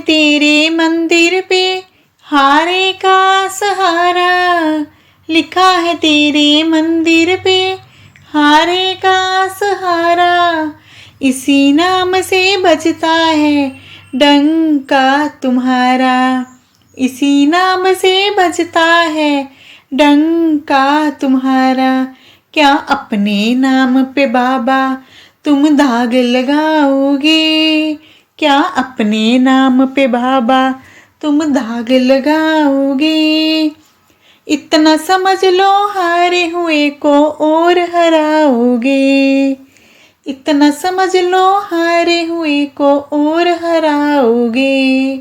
तेरे मंदिर पे हारे का सहारा, लिखा है तेरे मंदिर पे हारे का सहारा, इसी नाम से बजता है डंका तुम्हारा, इसी नाम से बजता है डंका तुम्हारा। क्या अपने नाम पे बाबा तुम दाग लगाओगे? क्या अपने नाम पे बाबा तुम दाग लगाओगे? इतना समझ लो हारे हुए को और हराओगे, इतना समझ लो हारे हुए को और हराओगे।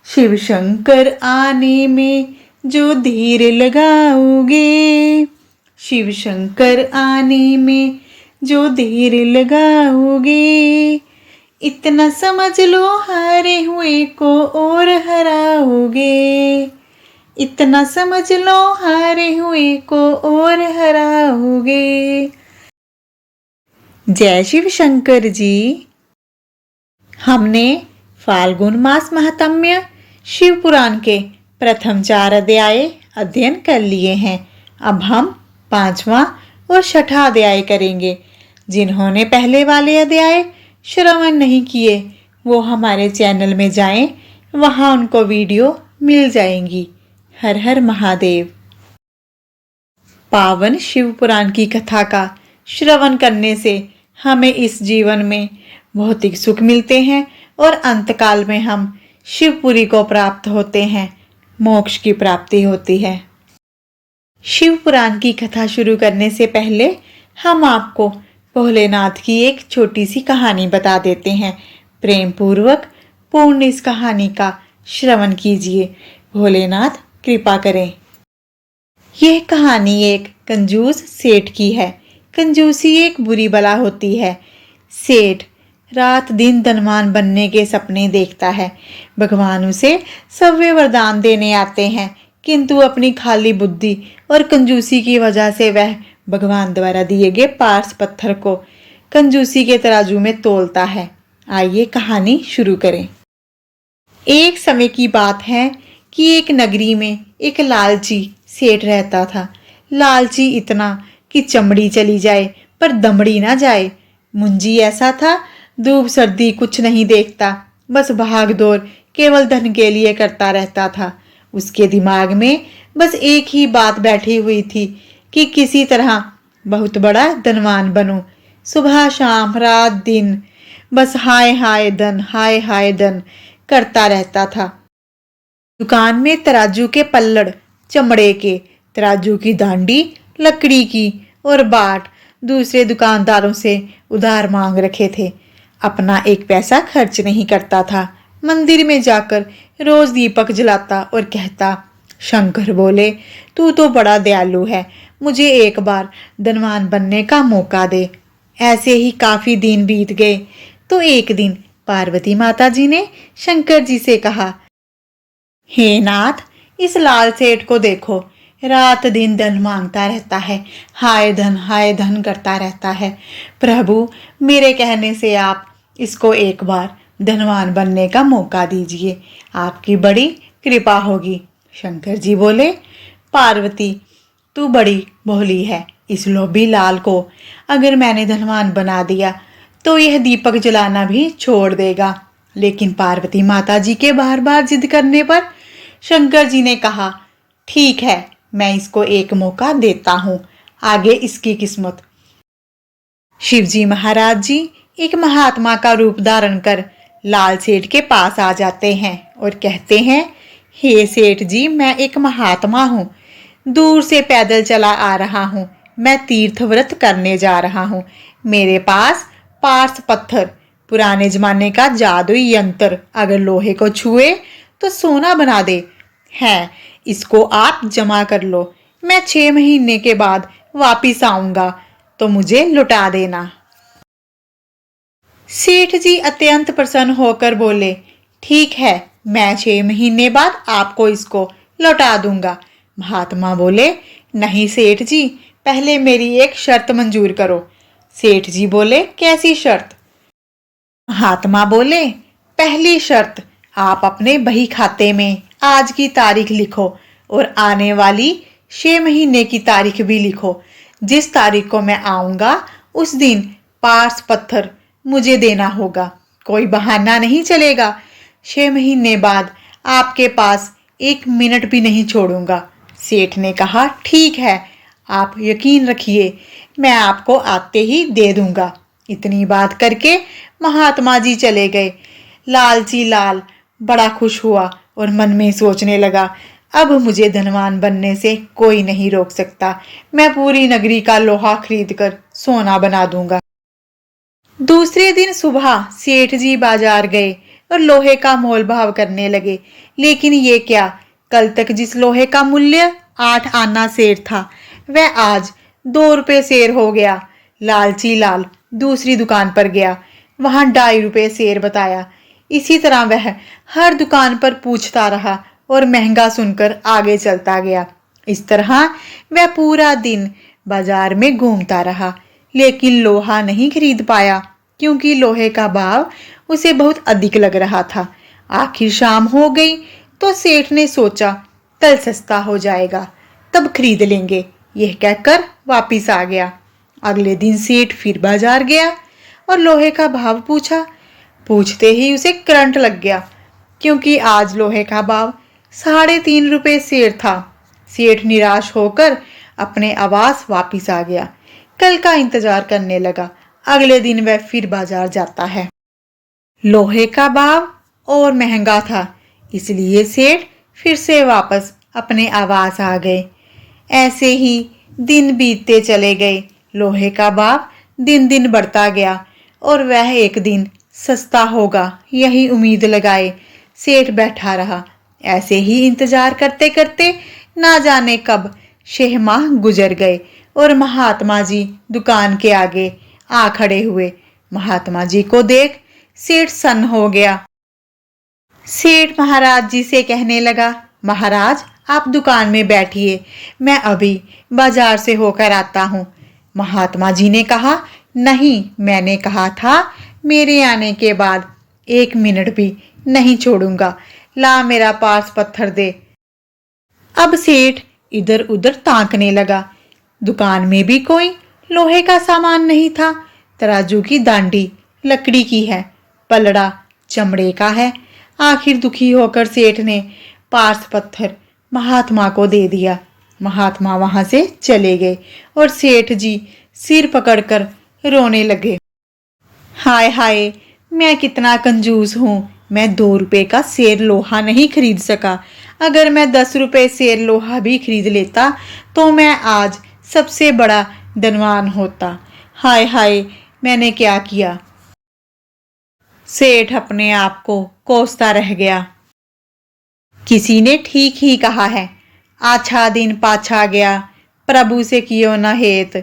शिव शंकर आने में जो धीर लगाओगे, शिव शंकर आने में जो देर लगाओगे, इतना समझ लो हारे हुए को और हराओगे, इतना समझ लो हारे हुए को और हराओगे। जय शिव शंकर जी। हमने फाल्गुन मास महात्म्य शिव पुराण के प्रथम 4 अध्याय अध्ययन कर लिए हैं। अब हम 5वां और 6ठा अध्याय करेंगे। जिन्होंने पहले वाले अध्याय श्रवण नहीं किए वो हमारे चैनल में जाएं, वहां उनको वीडियो मिल जाएंगी। हर हर महादेव। पावन शिव पुराण की कथा का श्रवण करने से हमें इस जीवन में भौतिक सुख मिलते हैं और अंतकाल में हम शिवपुरी को प्राप्त होते हैं, मोक्ष की प्राप्ति होती है। शिव पुराण की कथा शुरू करने से पहले हम आपको भोलेनाथ की एक छोटी सी कहानी बता देते हैं। प्रेम पूर्वक पूर्ण इस कहानी का श्रवण कीजिए। भोलेनाथ कृपा करें। यह कहानी एक कंजूस सेठ की है। कंजूसी एक बुरी बला होती है। सेठ रात दिन धनवान बनने के सपने देखता है। भगवान उसे सव्य वरदान देने आते हैं, किंतु अपनी खाली बुद्धि और कंजूसी की वजह से वह भगवान द्वारा दिए गए पार्स पत्थर को कंजूसी के तराजू में तोलता है। आइए कहानी शुरू करें। एक समय की बात है कि एक नगरी में एक लालची सेठ रहता था। लालची इतना कि चमड़ी चली जाए पर दमड़ी ना जाए। मुंजी ऐसा था, धूप सर्दी कुछ नहीं देखता, बस भाग दौड़ केवल धन के लिए करता रहता था। उसके दिमाग में बस एक ही बात बैठी हुई थी कि किसी तरह बहुत बड़ा धनवान बनूं। सुबह शाम रात दिन बस हाय हाय धन, हाय हाय धन करता रहता था। दुकान में तराजू के पल्लड़ चमड़े के, तराजू की दांडी लकड़ी की और बाट दूसरे दुकानदारों से उधार मांग रखे थे। अपना एक पैसा खर्च नहीं करता था। मंदिर में जाकर रोज दीपक जलाता और कहता, शंकर बोले तू तो बड़ा दयालु है, मुझे एक बार धनवान बनने का मौका दे। ऐसे ही काफी दिन बीत गए तो एक दिन पार्वती माता जी ने शंकर जी से कहा, हे नाथ, इस लाल सेठ को देखो, रात दिन धन मांगता रहता है, हाय धन करता रहता है। प्रभु मेरे कहने से आप इसको एक बार धनवान बनने का मौका दीजिए, आपकी बड़ी कृपा होगी। शंकर जी बोले, पार्वती तू बड़ी भोली है, इस लोभी लाल को अगर मैंने धनवान बना दिया तो यह दीपक जलाना भी छोड़ देगा। लेकिन पार्वती माता जी के बार बार जिद करने पर शंकर जी ने कहा, ठीक है, मैं इसको एक मौका देता हूं, आगे इसकी किस्मत। शिवजी महाराज जी एक महात्मा का रूप धारण कर लाल सेठ के पास आ जाते हैं और कहते हैं, हे सेठ जी, मैं एक महात्मा हूँ, दूर से पैदल चला आ रहा हूँ, मैं तीर्थ व्रत करने जा रहा हूँ। मेरे पास पार्स पत्थर, पुराने जमाने का जादुई यंत्र, अगर लोहे को छुए तो सोना बना दे है, इसको आप जमा कर लो। मैं 6 महीने के बाद वापिस आऊंगा तो मुझे लुटा देना। सेठ जी अत्यंत प्रसन्न होकर बोले, ठीक है, मैं 6 महीने बाद आपको इसको लौटा दूंगा। महात्मा बोले, नहीं सेठ जी, पहले मेरी एक शर्त मंजूर करो। सेठ जी बोले, कैसी शर्त? महात्मा बोले, पहली शर्त, आप अपने बही खाते में आज की तारीख लिखो और आने वाली 6 महीने की तारीख भी लिखो। जिस तारीख को मैं आऊंगा उस दिन पार्स पत्थर मुझे देना होगा, कोई बहाना नहीं चलेगा। 6 महीने बाद आपके पास 1 मिनट भी नहीं छोड़ूंगा। सेठ ने कहा, ठीक है, आप यकीन रखिए, मैं आपको आते ही दे दूंगा। इतनी बात करके महात्मा जी चले गए। लालची लाल बड़ा खुश हुआ और मन में सोचने लगा, अब मुझे धनवान बनने से कोई नहीं रोक सकता। मैं पूरी नगरी का लोहा खरीद कर सोना बना दूंगा। दूसरे दिन सुबह सेठ जी बाजार गए और लोहे का मोल भाव करने लगे। लेकिन ये क्या, कल तक जिस लोहे का मूल्य 8 आना सेर था, वह आज 2 रुपये सेर हो गया। लालची लाल दूसरी दुकान पर गया, वहां 2.5 रुपये सेर बताया। इसी तरह वह हर दुकान पर पूछता रहा और महंगा सुनकर आगे चलता गया। इस तरह वह पूरा दिन बाजार में घूमता रहा, लेकिन लोहा नहीं खरीद पाया, क्योंकि लोहे का भाव उसे बहुत अधिक लग रहा था। आखिर शाम हो गई तो सेठ ने सोचा, कल सस्ता हो जाएगा, तब खरीद लेंगे। यह कहकर वापिस आ गया। अगले दिन सेठ फिर बाजार गया और लोहे का भाव पूछा। पूछते ही उसे करंट लग गया, क्योंकि आज लोहे का भाव 3.5 रुपये सेर था। सेठ निराश होकर अपने आवास वापिस आ गया। कल का इंतजार करने लगा। अगले दिन वह फिर बाजार जाता है। लोहे का भाव और महंगा था, इसलिए सेठ फिर से वापस अपने आवास आ गए। ऐसे ही दिन बीतते चले गए। लोहे का भाव दिन दिन बढ़ता गया और वह एक दिन सस्ता होगा, यही उम्मीद लगाए सेठ बैठा रहा। ऐसे ही इंतजार करते करते ना जाने कब 6 माह गुजर गए और महात्मा जी दुकान के आगे आ खड़े हुए। महात्मा जी को देख सेठ सन्न हो गया। सेठ महाराज जी से कहने लगा, महाराज आप दुकान में बैठिए, मैं अभी बाजार से होकर आता हूँ। महात्मा जी ने कहा, नहीं, मैंने कहा था मेरे आने के बाद 1 मिनट भी नहीं छोड़ूंगा। ला मेरा पार्स पत्थर दे। अब सेठ इधर उधर ताकने लगा। दुकान में भी कोई लोहे का सामान नहीं था। तराजू की दांडी लकड़ी की है, पलड़ा चमड़े का है। आखिर दुखी होकर सेठ ने पार्स पत्थर महात्मा को दे दिया। महात्मा वहां से चले गए और सेठ जी सिर पकड़कर रोने लगे। हाय हाय, मैं कितना कंजूस हूँ, मैं 2 रुपये का सेर लोहा नहीं खरीद सका। अगर मैं 10 रुपये सेर लोहा भी खरीद लेता तो मैं आज सबसे बड़ा धनवान होता। हाय हाय, मैंने क्या किया। सेठ अपने आप को कोसता रह गया। किसी ने ठीक ही कहा है, आछा दिन पाछा गया, प्रभु से कियो न हेत,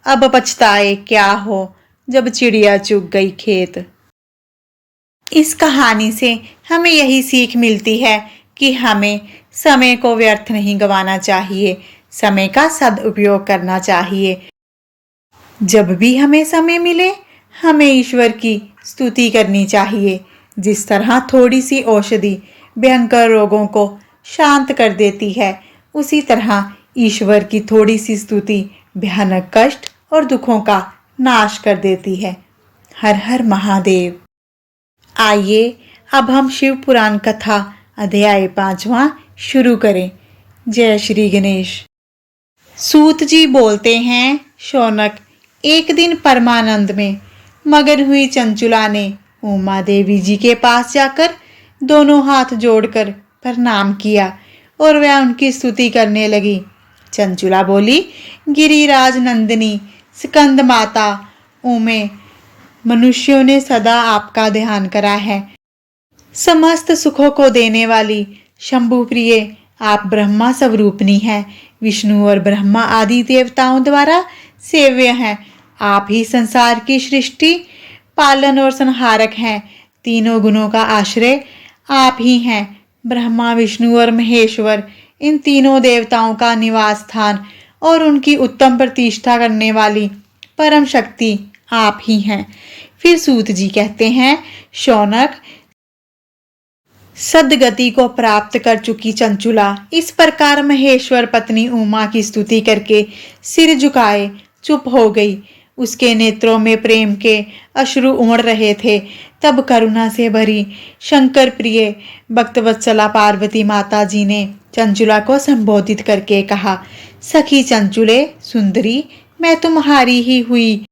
अब पछताए क्या हो, जब चिड़िया चुग गई खेत। इस कहानी से हमें यही सीख मिलती है कि हमें समय को व्यर्थ नहीं गंवाना चाहिए, समय का सदुपयोग करना चाहिए। जब भी हमें समय मिले हमें ईश्वर की स्तुति करनी चाहिए। जिस तरह थोड़ी सी औषधि भयंकर रोगों को शांत कर देती है, उसी तरह ईश्वर की थोड़ी सी स्तुति भयानक कष्ट और दुखों का नाश कर देती है। हर हर महादेव। आइए अब हम शिव पुराण कथा अध्याय 5वां शुरू करें। जय श्री गणेश। सूत जी बोलते हैं, शौनक, एक दिन परमानंद में मगन हुई चंचुला ने उमा देवी जी के पास जाकर दोनों हाथ जोड़कर प्रणाम किया और वह उनकी स्तुति करने लगी। चंचुला बोली, गिरिराज नंदिनी स्कंद माता उमे, मनुष्यों ने सदा आपका ध्यान करा है। समस्त सुखों को देने वाली शंभु प्रिय आप ब्रह्मा स्वरूपनी हैं। विष्णु और ब्रह्मा आदि देवताओं द्वारा सेव्य हैं। आप ही संसार की सृष्टि, पालन और संहारक हैं। तीनों गुणों का आश्रय आप ही हैं। ब्रह्मा, विष्णु और महेश्वर, इन तीनों देवताओं का निवास स्थान और उनकी उत्तम प्रतिष्ठा करने वाली परम शक्ति आप ही हैं। फिर सूत जी कहते हैं, शौनक, सद्गति को प्राप्त कर चुकी चंचुला इस प्रकार महेश्वर पत्नी उमा की स्तुति करके सिर झुकाए चुप हो गई। उसके नेत्रों में प्रेम के अश्रु उमड़ रहे थे। तब करुणा से भरी शंकर प्रिय भक्तवत्सला पार्वती माता जी ने चंचुला को संबोधित करके कहा, सखी चंचुले सुंदरी, मैं तुम्हारी ही हुई।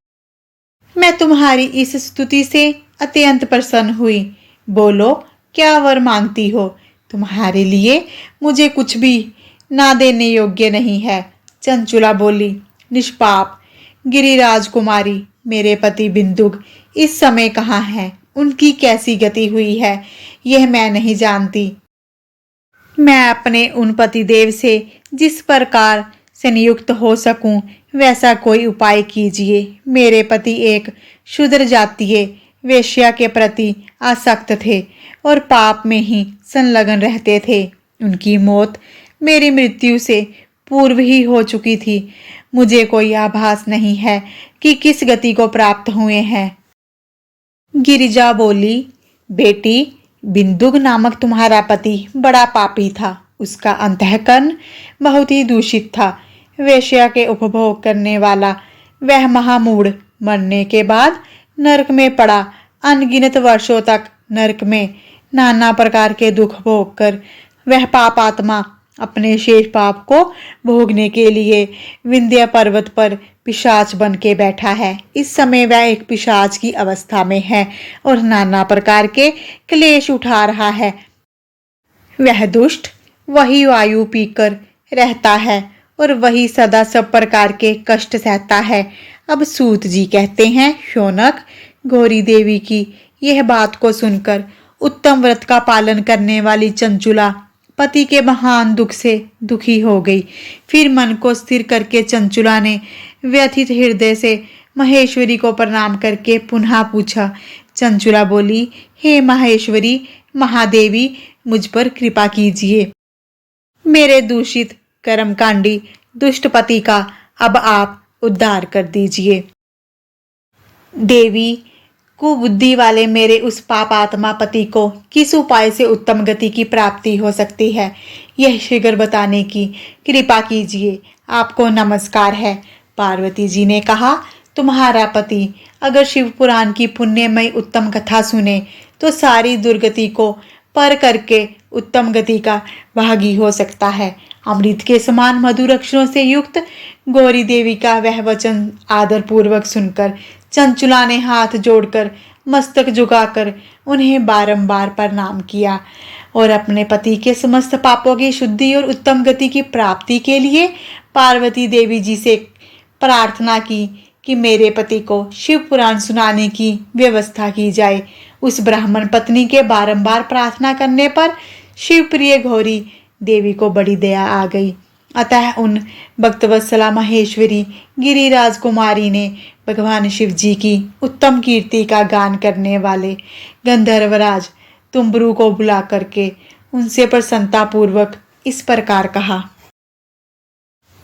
मैं तुम्हारी इस स्तुति से अत्यंत प्रसन्न हुई। बोलो, क्या वर मांगती हो? तुम्हारे लिए मुझे कुछ भी ना देने योग्य नहीं है। चंचुला बोली, निष्पाप गिरिराज कुमारी, मेरे पति बिंदुक इस समय कहाँ हैं? उनकी कैसी गति हुई है यह मैं नहीं जानती। मैं अपने उन पतिदेव से जिस प्रकार से नियुक्त हो सकूं वैसा कोई उपाय कीजिए। मेरे पति एक शूद्र जातीय वेश्या के प्रति आसक्त थे और पाप में ही संलग्न रहते थे। उनकी मौत मेरी मृत्यु से पूर्व ही हो चुकी थी। मुझे कोई आभास नहीं है कि किस गति को प्राप्त हुए हैं। गिरिजा बोली, बेटी, बिंदुक नामक तुम्हारा पति बड़ा पापी था। उसका अंतःकरण बहुत ही दूषित था। वेश्या के उपभोग करने वाला वह महामूढ़ मरने के बाद नरक में पड़ा अनगिनत वर्षों तक नरक में नाना प्रकार के दुख भोग कर वह पापात्मा अपने शेष पाप को भोगने के लिए विंध्य पर्वत पर पिशाच बन के बैठा है। इस समय वह एक पिशाच की अवस्था में है और नाना प्रकार के क्लेश उठा रहा है। वह दुष्ट वही वायु पीकर रहता है और वही सदा सब प्रकार के कष्ट सहता है। अब सूत जी कहते हैं, शौनक, गौरी देवी की यह बात को सुनकर उत्तम व्रत का पालन करने वाली चंचुला पति के महान दुख से दुखी हो गई। फिर मन को स्थिर करके चंचुला ने व्यथित हृदय से महेश्वरी को प्रणाम करके पुनः पूछा। चंचुला बोली, हे महेश्वरी महादेवी, मुझ पर कृपा कीजिए। मेरे दूषित कर्मकांडी दुष्ट पति का अब आप उद्धार कर दीजिए। देवी, कुबुद्धि वाले मेरे उस पापात्मा पति को किस उपाय से उत्तम गति की प्राप्ति हो सकती है, यह शीघ्र बताने की कृपा कीजिए। आपको नमस्कार है। पार्वती जी ने कहा, तुम्हारा पति अगर शिव पुराण की पुण्यमय उत्तम कथा सुने तो सारी दुर्गति को पर करके उत्तम गति का भागी हो सकता है। अमृत के समान मधुर अक्षरों से युक्त गौरी देवी का वह वचन आदर पूर्वक सुनकर चंचुला ने हाथ जोड़कर मस्तक झुकाकर उन्हें बारंबार प्रणाम किया और अपने पति के समस्त पापों की शुद्धि और उत्तम गति की प्राप्ति के लिए पार्वती देवी जी से प्रार्थना की कि मेरे पति को शिव पुराण सुनाने की व्यवस्था की जाए। उस ब्राह्मण पत्नी के बारंबार प्रार्थना करने पर शिवप्रिय गौरी देवी को बड़ी दया आ गई। अतः उन भक्तवत्सला महेश्वरी गिरिराज कुमारी ने भगवान शिव जी की उत्तम कीर्ति का गान करने वाले गंधर्वराज तुम्बरू को बुला करके उनसे प्रसन्नतापूर्वक इस प्रकार कहा,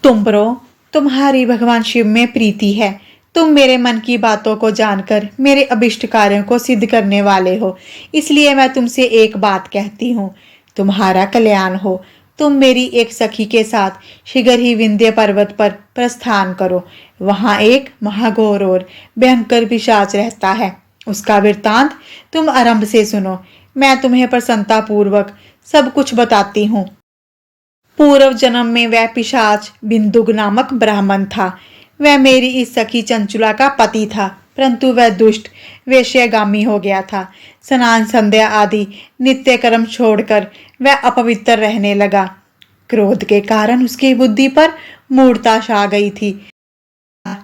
तुम्बरो, तुम्हारी भगवान शिव में प्रीति है। तुम मेरे मन की बातों को जानकर मेरे अभिष्ट कार्यों को सिद्ध करने वाले हो। इसलिए मैं तुमसे एक बात कहती हूँ, तुम्हारा कल्याण हो। तुम मेरी एक सखी के साथ शीघ्र ही विंध्य पर्वत पर प्रस्थान करो। वहां एक महाघोर और भयंकर पिशाच रहता है। उसका वृत्तांत तुम आरंभ से सुनो। मैं तुम्हें प्रसन्नतापूर्वक सब कुछ बताती हूँ। पूर्व जन्म में वह पिशाच बिंदुक नामक ब्राह्मण था। वह मेरी इस सखी चंचुला का पति था, परंतु वह दुष्ट वेश्यागामी हो गया था। स्नान संध्या आदि नित्य कर्म छोड़कर वह अपवित्र रहने लगा। क्रोध के कारण उसकी बुद्धि पर मूढ़ता छा गई थी।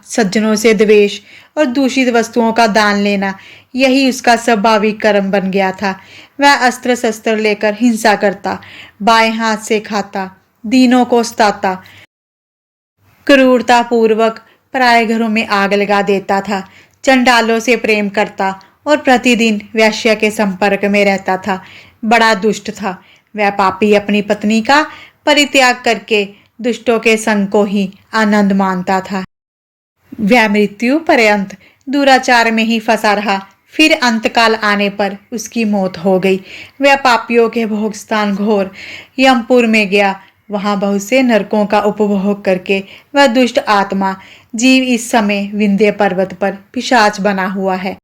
सज्जनों से द्वेष और दूषित वस्तुओं का दान लेना यही उसका स्वाभाविक कर्म बन गया था। वह अस्त्र शस्त्र लेकर हिंसा करता, बाएं हाथ से खाता, दीनों को सताता, क्रूरता पूर्वक पराये घरों में आग लगा देता था, चंडालों से प्रेम करता और प्रतिदिन वेश्या के संपर्क में रहता था। बड़ा दुष्ट था। वह पापी अपनी पत्नी का परित्याग करके दुष्टों के संग को ही आनंद मानता था। वह मृत्यु पर्यंत दुराचार में ही फंसा रहा। फिर अंतकाल आने पर उसकी मौत हो गई। वह पापियों के भोग स्थान घोर यमपुर में गया। वहां बहुत से नरकों का उपभोग करके वह दुष्ट आत्मा जीव इस समय विंध्य पर्वत पर पिशाच बना हुआ है।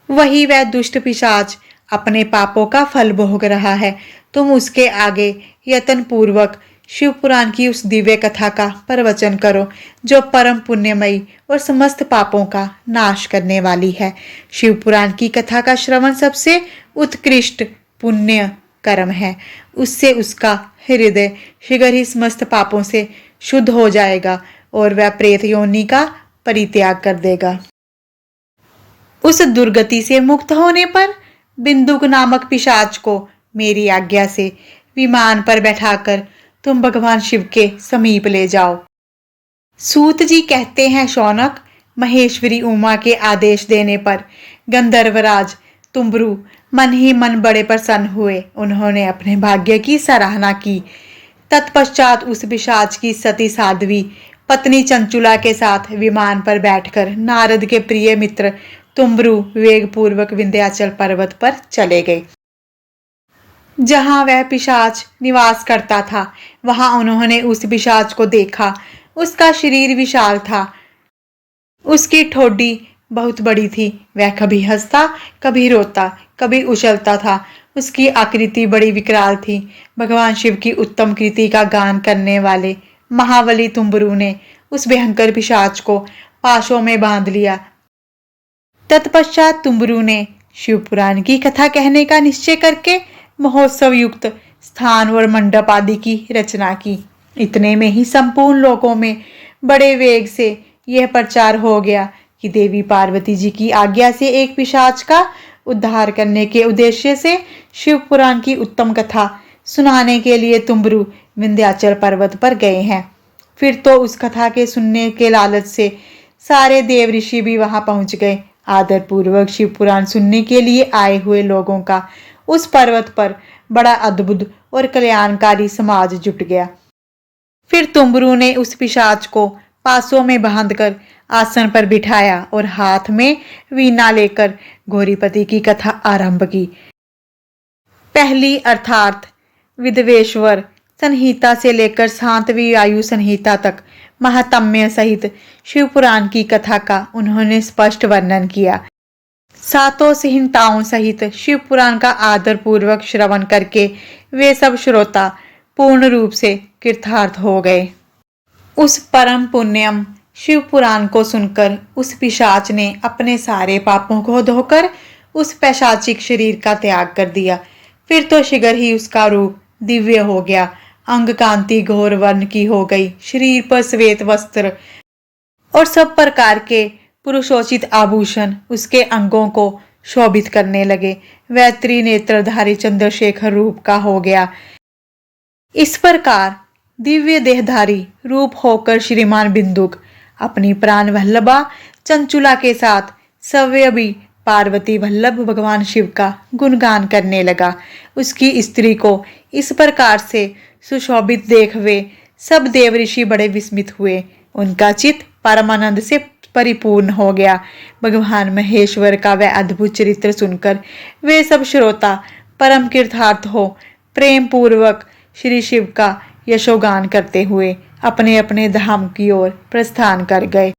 वही वह दुष्ट पिशाच अपने पापों का फल भोग रहा है। तुम उसके आगे यत्न पूर्वक शिव पुराण की उस दिव्य कथा का प्रवचन करो जो परम पुण्यमयी और समस्त पापों का नाश करने वाली है। शिव पुराण की कथा का श्रवण सबसे उत्कृष्ट पुण्य कर्म है। उससे उसका हृदय शीघ्र ही समस्त पापों से शुद्ध हो जाएगा और वह प्रेत योनि का परित्याग कर देगा। उस दुर्गति से मुक्त होने पर बिंदुक नामक पिशाच को मेरी आज्ञा से विमान पर बैठाकर तुम भगवान शिव के समीप ले जाओ। सूत जी कहते हैं, शौनक, महेश्वरी उमा के आदेश देने पर गंधर्वराज तुम्बरु मन ही मन बड़े प्रसन्न हुए। उन्होंने अपने भाग्य की सराहना की। तत्पश्चात उस पिशाच की सती साध्वी पत्नी चंचुला के साथ विमान पर बैठकर नारद के प्रिय मित्र तुम्बरु वेगपूर्वक विंध्याचल पर्वत पर चले गए। जहां वह पिशाच निवास करता था वहां उन्होंने उस पिशाच को देखा। उसका शरीर विशाल था, उसकी ठोडी बहुत बड़ी थी। वह कभी हंसता, कभी रोता, कभी उछलता था। उसकी आकृति बड़ी विकराल थी। भगवान शिव की उत्तम कृति का गान करने वाले महाबली तुम्बरु ने उस भयंकर पिशाच को पाशों में बांध लिया। तत्पश्चात तुम्बरु ने शिव पुराण की कथा कहने का निश्चय करके महोत्सव युक्त स्थान और मंडप आदि की रचना की। इतने में ही संपूर्ण लोकों में बड़े वेग से यह प्रचार हो गया कि देवी पार्वती जी की आज्ञा से एक पिशाच का उद्धार करने के उद्देश्य से शिव पुराण की उत्तम कथा सुनाने के लिए तुम्बरु विंध्याचल पर्वत पर गए हैं। फिर तो उस कथा के सुनने के लालच से सारे देव ऋषि भी वहां पहुंच गए। आदर पूर्वक शिव पुराण सुनने के लिए आए हुए लोगों का उस पर्वत पर बड़ा अद्भुत और कल्याणकारी समाज जुट गया। फिर तुम्बरु ने उस पिशाच को पासों में बांधकर आसन पर बिठाया और हाथ में वीणा लेकर गौरीपति की कथा आरंभ की। पहली अर्थात विद्वेश्वर संहिता से लेकर सातवीं आयु संहिता तक महात्म्य सहित शिव पुराण की कथा का उन्होंने स्पष्ट वर्णन किया। सातों संहिताओं सहित शिव पुराण का आदर पूर्वक श्रवण करके वे सब श्रोता पूर्ण रूप से कृतार्थ हो गए। उस परम पुण्यम शिव पुराण को सुनकर उस पिशाच ने अपने सारे पापों को धोकर उस पैशाचिक शरीर का त्याग कर दिया। फिर तो शीघ्र ही उसका रूप दिव्य हो गया। अंग कांति घोर वर्ण की हो गई। शरीर पर श्वेत वस्त्र और सब प्रकार के पुरुषोचित आभूषण उसके अंगों को शोभित करने लगे। वह त्रिनेत्रधारी चंद्रशेखर रूप का हो गया। इस प्रकार दिव्य देहधारी रूप होकर श्रीमान बिंदुक अपनी प्राण वल्लभा चंचुला के साथ सव्यभी पार्वती वल्लभ भगवान शिव का गुणगान करने लगा। उसकी स्त्री को इस प्रकार से सुशोभित देख वे सब देव ऋषि बड़े विस्मित हुए। उनका चित्त परमानंद से परिपूर्ण हो गया। भगवान महेश्वर का वह अद्भुत चरित्र सुनकर वे सब श्रोता परम कृतार्थ हो प्रेम पूर्वक श्री शिव का यशोगान करते हुए अपने अपने धाम की ओर प्रस्थान कर गए।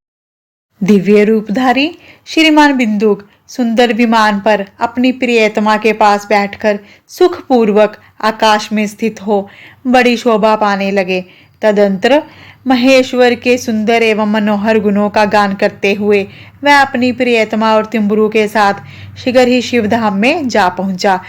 दिव्य रूपधारी श्रीमान बिंदुक सुंदर विमान पर अपनी प्रियतमा के पास बैठकर सुखपूर्वक आकाश में स्थित हो बड़ी शोभा पाने लगे। तदंतर महेश्वर के सुंदर एवं मनोहर गुणों का गान करते हुए वह अपनी प्रियतमा और तुम्बरु के साथ शीघ्र ही शिवधाम में जा पहुंचा।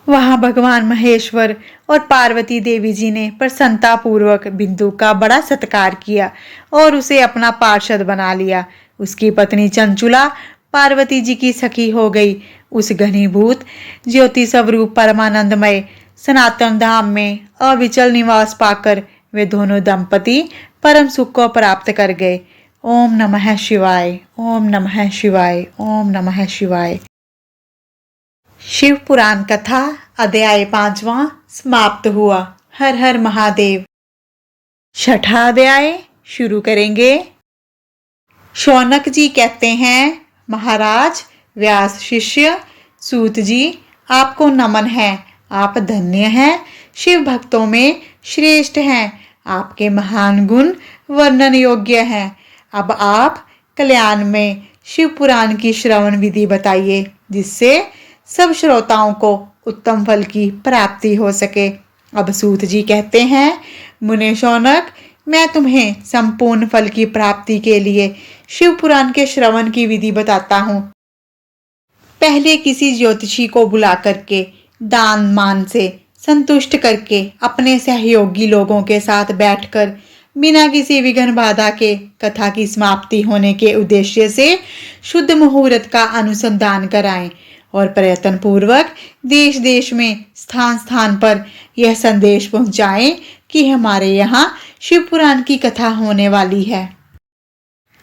वहां भगवान महेश्वर और पार्वती देवी जी ने प्रसन्नता पूर्वक बिंदु का बड़ा सत्कार किया और उसे अपना पार्षद बना लिया। उसकी पत्नी चंचुला पार्वती जी की सखी हो गई। उस घनीभूत ज्योति स्वरूप परमानंदमय सनातन धाम में अविचल निवास पाकर वे दोनों दंपति परम सुख को प्राप्त कर गए। ओम नमः शिवाय, ओम नमः शिवाय, ओम नमः शिवाय। शिव पुराण कथा अध्याय 5वां समाप्त हुआ। हर हर महादेव। छठा अध्याय शुरू करेंगे। शौनक जी कहते हैं, महाराज, व्यास शिष्य: सूत जी, आपको नमन है। आप धन्य हैं, शिव भक्तों में श्रेष्ठ हैं। आपके महान गुण वर्णन योग्य हैं। अब आप कल्याण में शिव पुराण की श्रवण विधि बताइए, जिससे सब श्रोताओं को उत्तम फल की प्राप्ति हो सके। अब सूत जी कहते हैं, मुने शौनक, मैं तुम्हें संपूर्ण फल की प्राप्ति के लिए शिव पुराण के श्रवण की विधि बताता हूँ। पहले किसी ज्योतिषी को बुला करके दान मान से संतुष्ट करके अपने सहयोगी लोगों के साथ बैठकर बिना किसी विघ्न बाधा के कथा की समाप्ति होने के उद्देश्य से शुद्ध मुहूर्त का अनुसंधान कराएं और प्रयत्न पूर्वक देश देश में स्थान स्थान पर यह संदेश पहुंचाएं कि हमारे यहाँ शिव पुराण की कथा होने वाली है।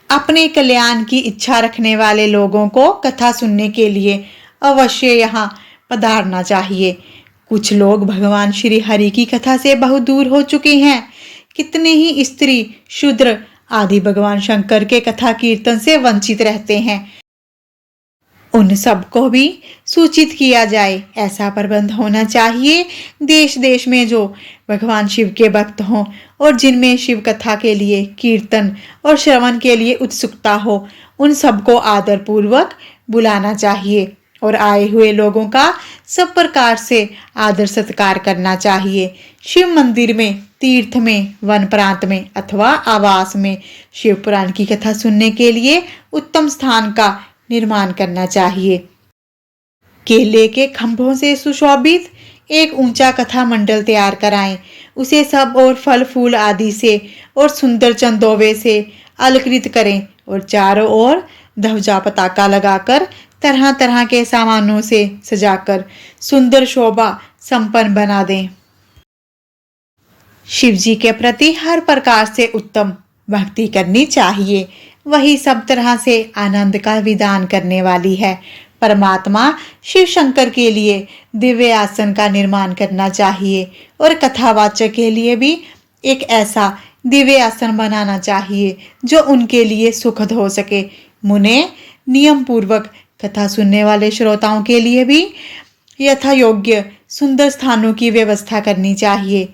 अपने कल्याण की इच्छा रखने वाले लोगों को कथा सुनने के लिए अवश्य यहाँ पधारना चाहिए। कुछ लोग भगवान श्री हरि की कथा से बहुत दूर हो चुके हैं। कितने ही स्त्री, शूद्र आदि भगवान शंकर के कथा कीर्तन से वंचित रहते हैं। उन सबको भी सूचित किया जाए, ऐसा प्रबंध होना चाहिए। देश देश में जो भगवान शिव के भक्त हों और जिनमें शिव कथा के लिए, कीर्तन और श्रवण के लिए उत्सुकता हो, उन सबको आदर पूर्वक बुलाना चाहिए और आए हुए लोगों का सब प्रकार से आदर सत्कार करना चाहिए। शिव मंदिर में, तीर्थ में, वन प्रांत में अथवा आवास में शिव पुराण की कथा सुनने के लिए उत्तम स्थान का निर्माण करना चाहिए। केले के खंभों से सुशोभित एक ऊंचा कथा मंडल तैयार कराएं। उसे सब और फल फूल आदि से और सुंदर चंदोवे से अलंकृत करें और चारों ओर ध्वजा पताका लगाकर तरह तरह के सामानों से सजाकर सुंदर शोभा संपन्न बना दें। शिव जी के प्रति हर प्रकार से उत्तम भक्ति करनी चाहिए। वही सब तरह से आनंद का विधान करने वाली है। परमात्मा शिव शंकर के लिए दिव्य आसन का निर्माण करना चाहिए और कथावाचक के लिए भी एक ऐसा दिव्य आसन बनाना चाहिए जो उनके लिए सुखद हो सके। मुने, नियम पूर्वक कथा सुनने वाले श्रोताओं के लिए भी यथा योग्य सुंदर स्थानों की व्यवस्था करनी चाहिए।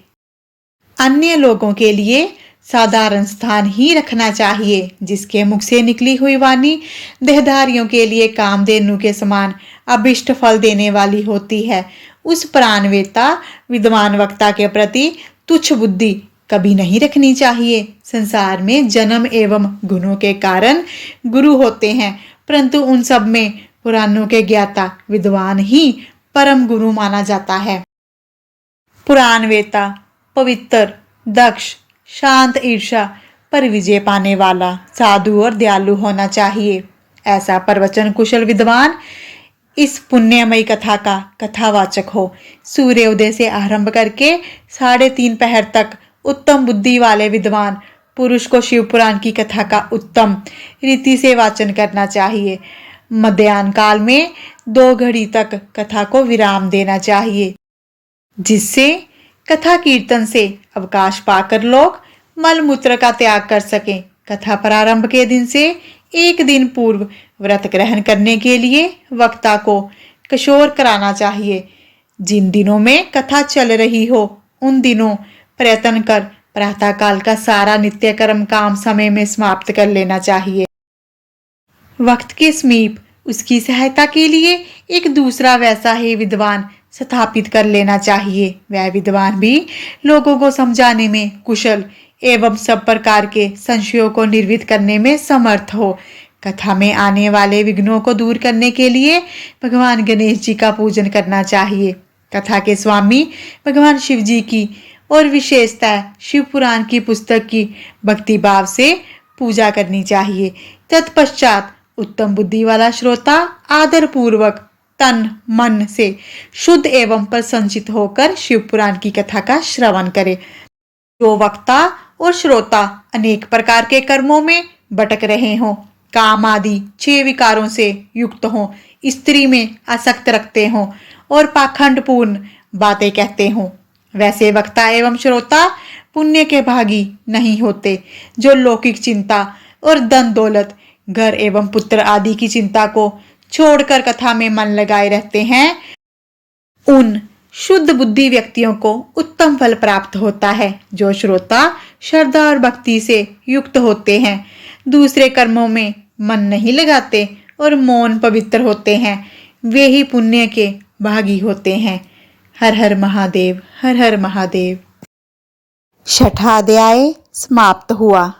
अन्य लोगों के लिए साधारण स्थान ही रखना चाहिए, जिसके मुख से निकली हुई वाणी देहधारियों के लिए कामधेनु के समान अभिष्ट फल देने वाली होती है। उस प्राणवेता विद्वान वक्ता के प्रति तुच्छ बुद्धि कभी नहीं रखनी चाहिए। संसार में जन्म एवं गुणों के कारण गुरु होते हैं, परंतु उन सब में पुराणों के ज्ञाता विद्वान ही परम गुरु माना जाता है। पुराणवेता पवित्र, दक्ष, शांत, ईर्षा पर विजय पाने वाला, साधु और दयालु होना चाहिए। ऐसा प्रवचन कुशल विद्वान इस पुण्यमयी कथा का कथावाचक हो। सूर्योदय से आरंभ करके 3:30 पहर तक उत्तम बुद्धि वाले विद्वान पुरुष को शिव पुराण की कथा का उत्तम रीति से वाचन करना चाहिए। मध्याह्न काल में 2 घड़ी तक कथा को विराम देना चाहिए, जिससे कथा कीर्तन से अवकाश पाकर लोग मल मूत्र का त्याग कर सकें। कथा प्रारंभ के दिन से 1 दिन पूर्व व्रत ग्रहण करने के लिए वक्ता को किशोर कराना चाहिए। जिन दिनों में कथा चल रही हो उन दिनों प्रयत्न कर प्रातः काल का सारा नित्य कर्म काम समय में समाप्त कर लेना चाहिए। वक्त के समीप उसकी सहायता के लिए एक दूसरा वैसा ही विद्वान स्थापित कर लेना चाहिए। वह विद्वान भी लोगों को समझाने में कुशल एवं सब प्रकार के संशयों को निर्वित करने में समर्थ हो। कथा में आने वाले विघ्नों को दूर करने के लिए भगवान गणेश जी का पूजन करना चाहिए। कथा के स्वामी भगवान शिव जी की और विशेषतः शिव पुराण की पुस्तक की भक्ति भाव से पूजा करनी चाहिए। तत्पश्चात उत्तम बुद्धि वाला श्रोता आदर पूर्वक तन मन से शुद्ध एवं प्रसन्नचित होकर शिव पुराण की कथा का श्रवण करे। जो वक्ता और श्रोता अनेक प्रकार के कर्मों में भटक रहे हों, काम आदि 6 विकारों से युक्त हों, स्त्री में आसक्त रखते हों और पाखंडपूर्ण बातें कहते हों, वैसे वक्ता एवं श्रोता पुण्य के भागी नहीं होते। जो लौकिक चिंता और धन दौलत, घर एवं पुत्र आदि की चिंता को छोड़कर कथा में मन लगाए रहते हैं, उन शुद्ध बुद्धि व्यक्तियों को उत्तम फल प्राप्त होता है। जो श्रोता श्रद्धा और भक्ति से युक्त होते हैं, दूसरे कर्मों में मन नहीं लगाते और मौन पवित्र होते हैं, वे ही पुण्य के भागी होते हैं। हर हर महादेव, हर हर महादेव। छठा अध्याय समाप्त हुआ।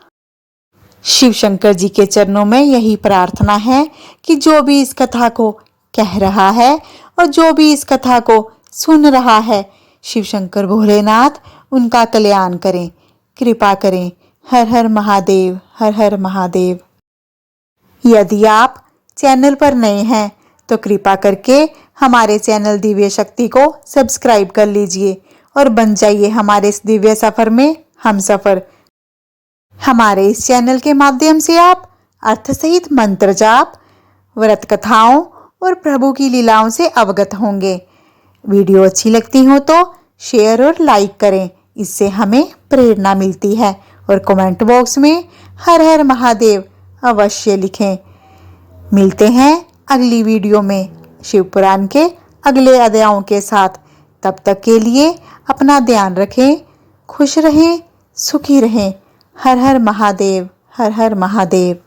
शिव शंकर जी के चरणों में यही प्रार्थना है कि जो भी इस कथा को कह रहा है और जो भी इस कथा को सुन रहा है, शिव शंकर भोलेनाथ उनका कल्याण करें, कृपा करें। हर हर महादेव, हर हर महादेव। यदि आप चैनल पर नए हैं तो कृपा करके हमारे चैनल दिव्य शक्ति को सब्सक्राइब कर लीजिए और बन जाइए हमारे इस दिव्य सफर में हम सफर। हमारे इस चैनल के माध्यम से आप अर्थ सहित मंत्र जाप, व्रत कथाओं और प्रभु की लीलाओं से अवगत होंगे। वीडियो अच्छी लगती हो तो शेयर और लाइक करें, इससे हमें प्रेरणा मिलती है। और कमेंट बॉक्स में हर हर महादेव अवश्य लिखें। मिलते हैं अगली वीडियो में शिव पुराण के अगले अध्यायों के साथ। तब तक के लिए अपना ध्यान रखें, खुश रहें, सुखी रहें। हर हर महादेव, हर हर महादेव।